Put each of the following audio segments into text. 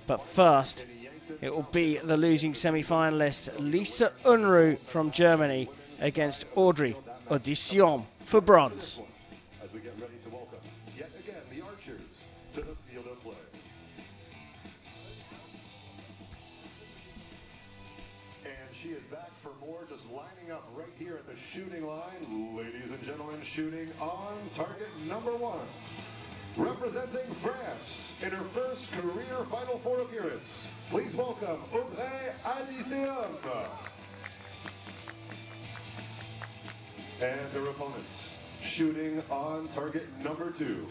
But first, it will be the losing semi-finalist Lisa Unruh from Germany against Audrey Adiceom for bronze. As we get ready to welcome yet again the archers to the field of play. And she is back for more, just lining up right here at the shooting line. Ladies and gentlemen, shooting on target number 1. Representing France in her first career Final Four appearance, please welcome Audrey Adiceom. And their opponents, shooting on target number 2.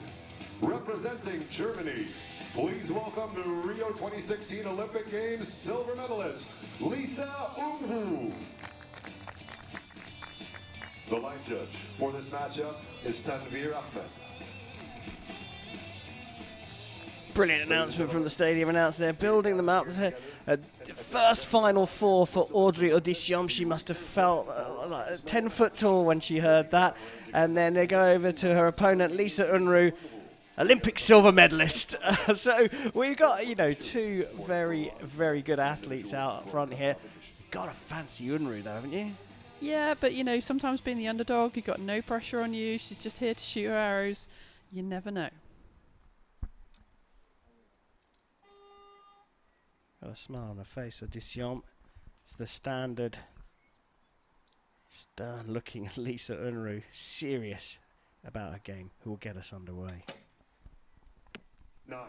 Representing Germany, please welcome the Rio 2016 Olympic Games silver medalist, Lisa Unruh. The line judge for this matchup is Tanvir Ahmed. Brilliant announcement from the stadium announcer there, building them up. First Final Four for Audrey Adiceom. She must have felt like 10 foot tall when she heard that. And then they go over to her opponent, Lisa Unruh, Olympic silver medalist. So we've got, you know, two very, very good athletes out up front here. Got to fancy Unruh though, haven't you? Yeah, but you know, sometimes being the underdog, you've got no pressure on you. She's just here to shoot her arrows. You never know. Got a smile on her face, Adiceom. It's the standard stern-looking Lisa Unruh, serious about her game, who will get us underway. 9.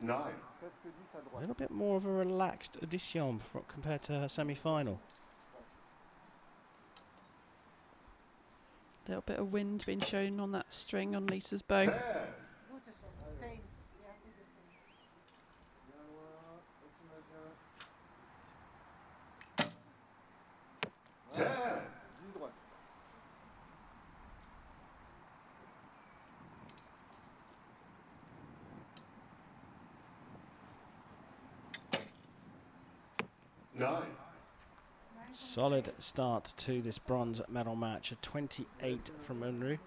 9. A little bit more of a relaxed Adiceom compared to her semi-final. A little bit of wind being shown on that string on Lisa's bow. 10. 10. 9. Solid start to this bronze medal match. A 28 from Unruh.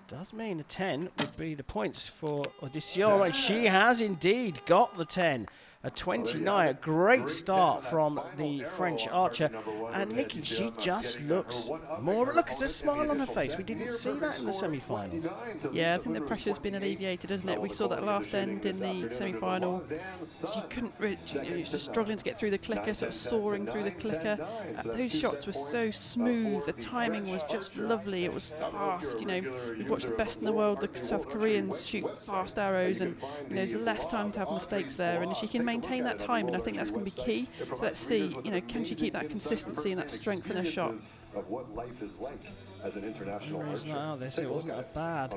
Does mean a 10 would be the points for Adiceom, and she has indeed got the 10. A 29, a great start from the French archer. And Nikki, she just looks more, look at the smile on her face. We didn't see that in the semi-finals. Yeah, I think the pressure's been alleviated, hasn't it? We saw that last end in the semi-final. She couldn't really, she was just struggling to get through the clicker, sort of soaring through the clicker. Those shots were so smooth, the timing was just lovely, it was fast, you know. We've watched the best in the world, the South Koreans shoot fast arrows, and you know, there's less time to have mistakes there, and if she can maintain that time, and I think that's going to be key. So let's see, you know, can she keep that consistency and that strength in her shot? Of what life is like as an international archer. Out there, so it wasn't a bad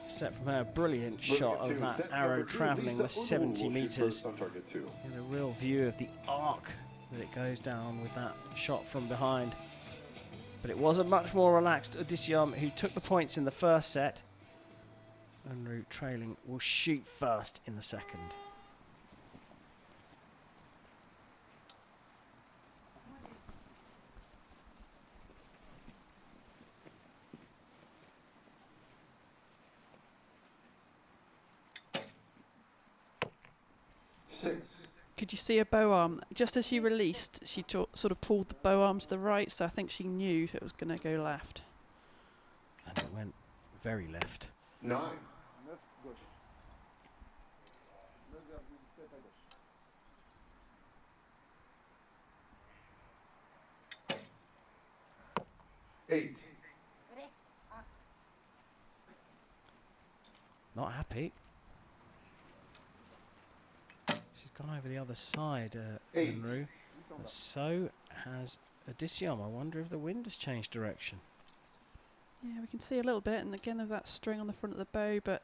set from her. Brilliant shot of that arrow travelling the 70 metres. And a real view of the arc that it goes down with that shot from behind. But it was a much more relaxed Adiceom who took the points in the first set. Unruh trailing will shoot first in the second. Could you see her bow arm? Just as she released, she sort of pulled the bow arm to the right, so I think she knew it was going to go left. And it went very left. 9. 8. Not happy. Gone over the other side, Unruh. So has Adiceom. I wonder if the wind has changed direction. Yeah, we can see a little bit, and again of that string on the front of the bow, but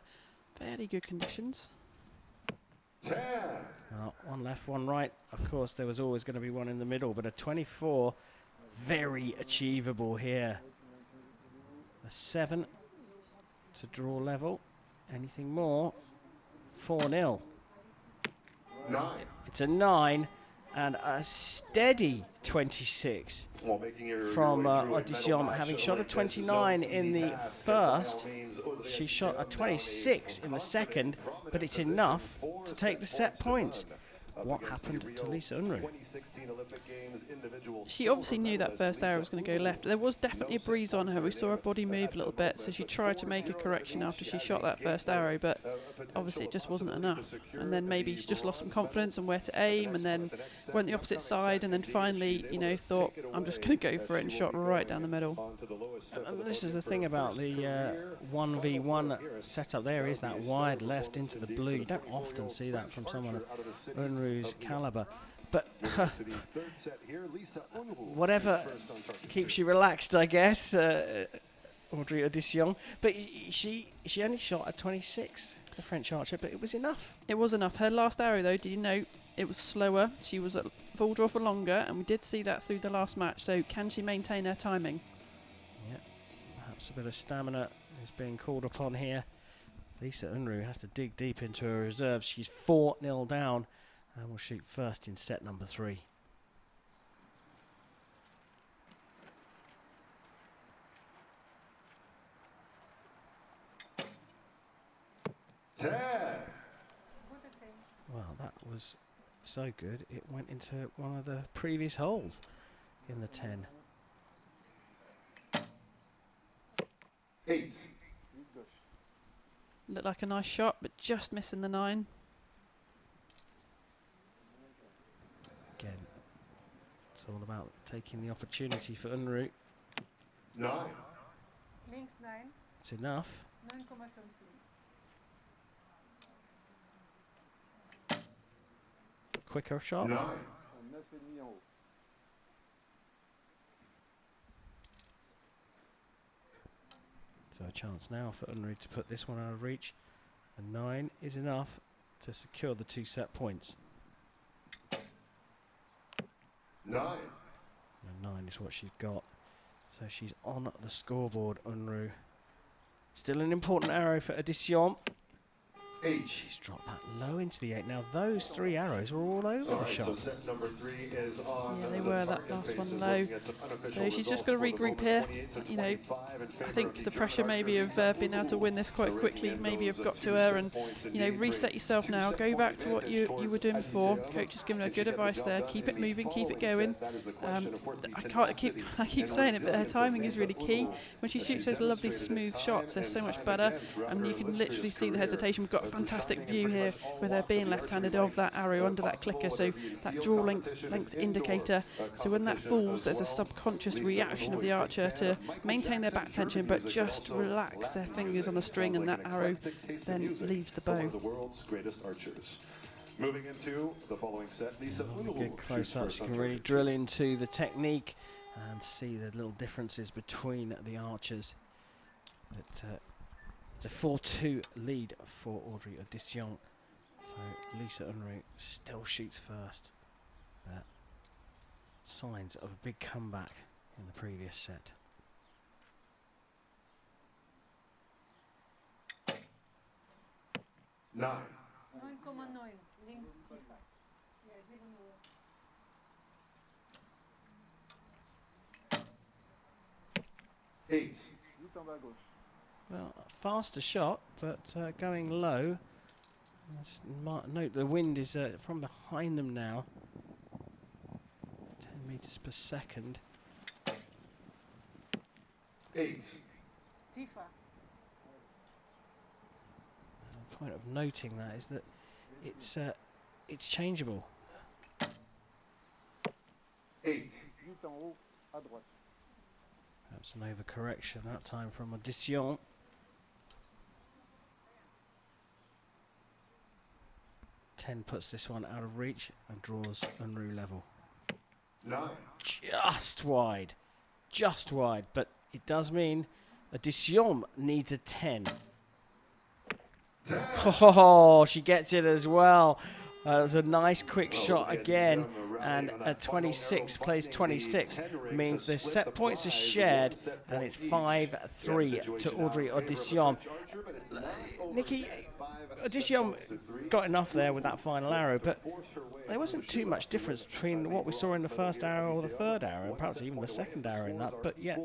fairly good conditions. 10. Well, one left, one right. Of course, there was always going to be one in the middle, but a 24, very achievable here. A 7 to draw level. Anything more? 4-0. 9. It's a 9, and a steady 26 from Adiceom, having shot a 29 in the first. She shot a 26 in the second, but it's enough to take the set points. What happened to Lisa Unruh? She obviously knew that first arrow was going to go left. There was definitely a breeze on her. We saw her body move a little bit, so she tried to make a correction after she shot that first arrow, but obviously it just wasn't enough. And then maybe she just lost some confidence on where to aim, and then went the opposite side, and then finally, you know, thought, I'm just going to go for it, and shot right down the middle. And this is the thing about the 1v1 setup there, is that wide left into the blue. You don't often see that from someone of Unruh's caliber. But whatever keeps you relaxed, I guess, Audrey Adiceom. But she only shot at 26, the French archer, but it was enough. It was enough. Her last arrow, though, did you know, it was slower. She was at full draw for longer, and we did see that through the last match. So can she maintain her timing? Yeah, perhaps a bit of stamina is being called upon here. Lisa Unruh has to dig deep into her reserves. She's 4-0 down, and will shoot first in set number 3. Well, that was so good, it went into one of the previous holes in the 10. 8. Looked like a nice shot, but just missing the 9. Again, it's all about taking the opportunity for Unruh. 9. It's enough. Quicker shot. 9. So a chance now for Unruh to put this one out of reach. And 9 is enough to secure the 2 set points. 9. And 9 is what she's got. So she's on the scoreboard, Unruh. Still an important arrow for Adiceom. 8. She's dropped that low into the 8. Now those 3 arrows were all over the shot. So set number 3 is on. Yeah, they were, that last one low. So she's just got to regroup here. You know, I think the pressure maybe of being able to win this quite quickly maybe have got to her, and you know, reset yourself now. Go back to what you were doing before. Coach has given her good advice there. Keep it moving, keep it going. I keep saying it, but her timing is really key. When she shoots those lovely smooth shots, they're so much better, and you can literally see the hesitation. We've got a fantastic view here with her being left-handed of that arrow under that clicker, so that draw length indicator. So when that falls, there's a subconscious reaction of the archer to maintain their back tension, but just relax their fingers on the string, and that arrow then leaves the bow. Moving into the following set, Lisa Unruh. Good close-ups, you can really drill into the technique and see the little differences between the archers. But it's a 4-2 lead for Audrey Adiceom. So Lisa Unruh still shoots first. Signs of a big comeback in the previous set. Nine. 8. Well, faster shot, but going low. Just note the wind is from behind them now. 10 meters per second. 8. The point of noting that is that it's changeable. 8. Perhaps an overcorrection that time from Adiceom. Ten puts this one out of reach and draws Unruh level. 9. Just wide, but it does mean Adiceom needs a 10. 10. Oh, she gets it as well. It was a nice quick shot again, and a 26 plays 26 means the set points are shared, and it's 5-3 to Audrey Adiceom. Nikki, Adiceom got enough there with that final arrow, but there wasn't too much difference between what we saw in the first arrow or the third arrow, and perhaps even the second arrow in that. But yet,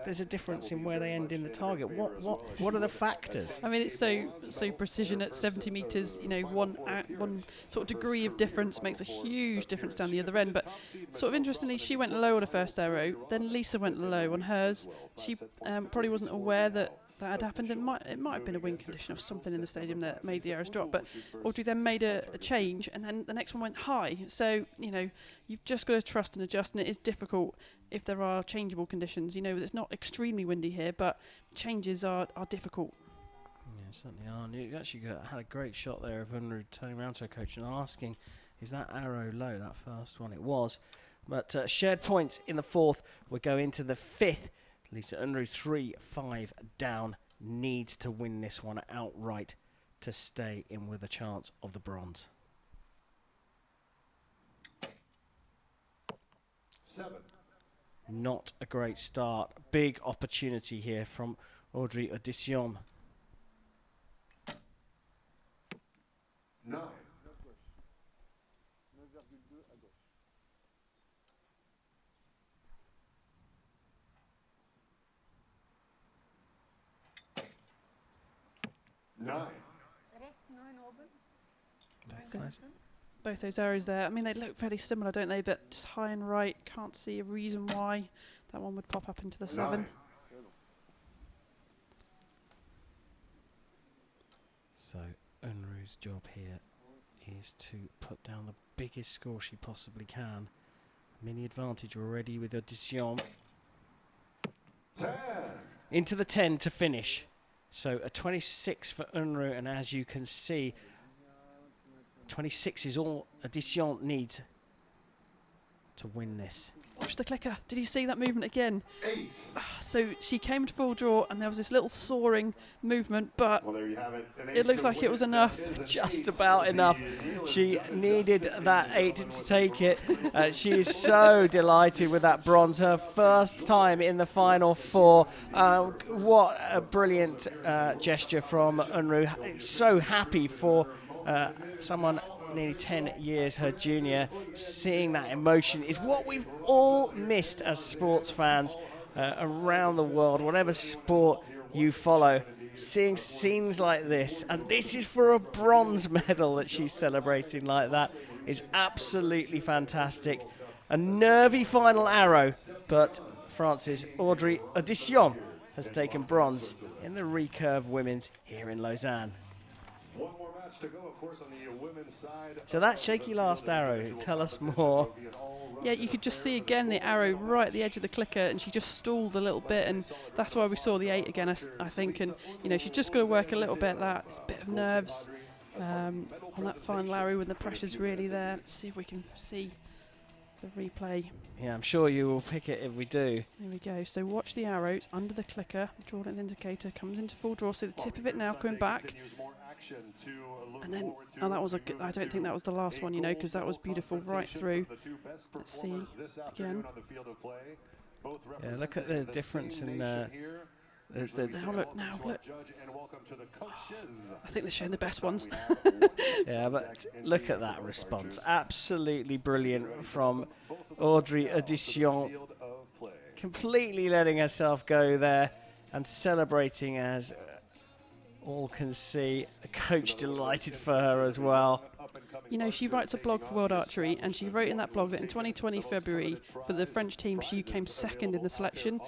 there's a difference in where they end in the target. What are the factors? I mean, it's so precision at 70 metres. You know, one sort of degree of difference makes a huge difference down the other end. But sort of interestingly, she went low on her first arrow, then Lisa went low on hers. She probably wasn't aware that had happened. It might have been a wind condition or something in the stadium that made the arrows drop, but Audrey then made a change, and then the next one went high. So, you know, you've just got to trust and adjust, and it is difficult if there are changeable conditions. You know, it's not extremely windy here, but changes are difficult. Yeah, certainly are. And you actually had a great shot there of Unruh turning around to her coach and asking, is that arrow low, that first one? It was. But shared points in the fourth. We go into the fifth. Lisa Unruh 3-5 down, needs to win this one outright to stay in with a chance of the bronze. 7. Not a great start. Big opportunity here from Audrey Adiceom. 9. 9. Both those arrows there, I mean, they look fairly similar, don't they? But just high and right, can't see a reason why that one would pop up into the 7. So Unruh's job here is to put down the biggest score she possibly can. Mini advantage already with Adiceom. 10. Into the 10 to finish. So a 26 for Unruh, and as you can see, 26 is all Adiceom needs to win this. Watch the clicker. Did you see that movement again? 8. So she came to full draw, and there was this little soaring movement, but Well, there you have it. it looks like it was enough. Just about enough. She needed that 8 to take it. She is so delighted with that bronze. Her first time in the final 4. What a brilliant gesture from Unruh. So happy for someone nearly 10 years her junior. Seeing that emotion is what we've all missed as sports fans around the world, whatever sport you follow. Seeing scenes like this, and this is for a bronze medal that she's celebrating like that, is absolutely fantastic. A nervy final arrow, but France's Audrey Adiceom has taken bronze in the recurve women's here in Lausanne. One more match to go, of course, on the women's side. So that shaky last arrow, tell us more. Yeah, you could just see again the arrow right at the edge of the clicker, and she just stalled a little bit, and that's why we saw the 8 again, I think. And you know, she's just got to work a little bit at that. It's a bit of nerves on that final arrow when the pressure's really there. Let's see if we can see the replay. Yeah, I'm sure you will pick it if we do. Here we go. So watch the arrow. It's under the clicker. The draw length indicator comes into full draw. So the tip of it now coming back. And then, oh, that was a good, I don't think that was the last one, you know, because that was beautiful right through. Let's see again. Yeah, look at the difference in Now look, look. I think they're showing the best ones. Yeah, but look at that response. Absolutely brilliant from Audrey Adiceom. Completely letting herself go there and celebrating as all can see. The coach delighted for her as well. You know, she writes a blog for World Archery, and she wrote in that blog that in 2020 February, for the French team, she came second in the selection.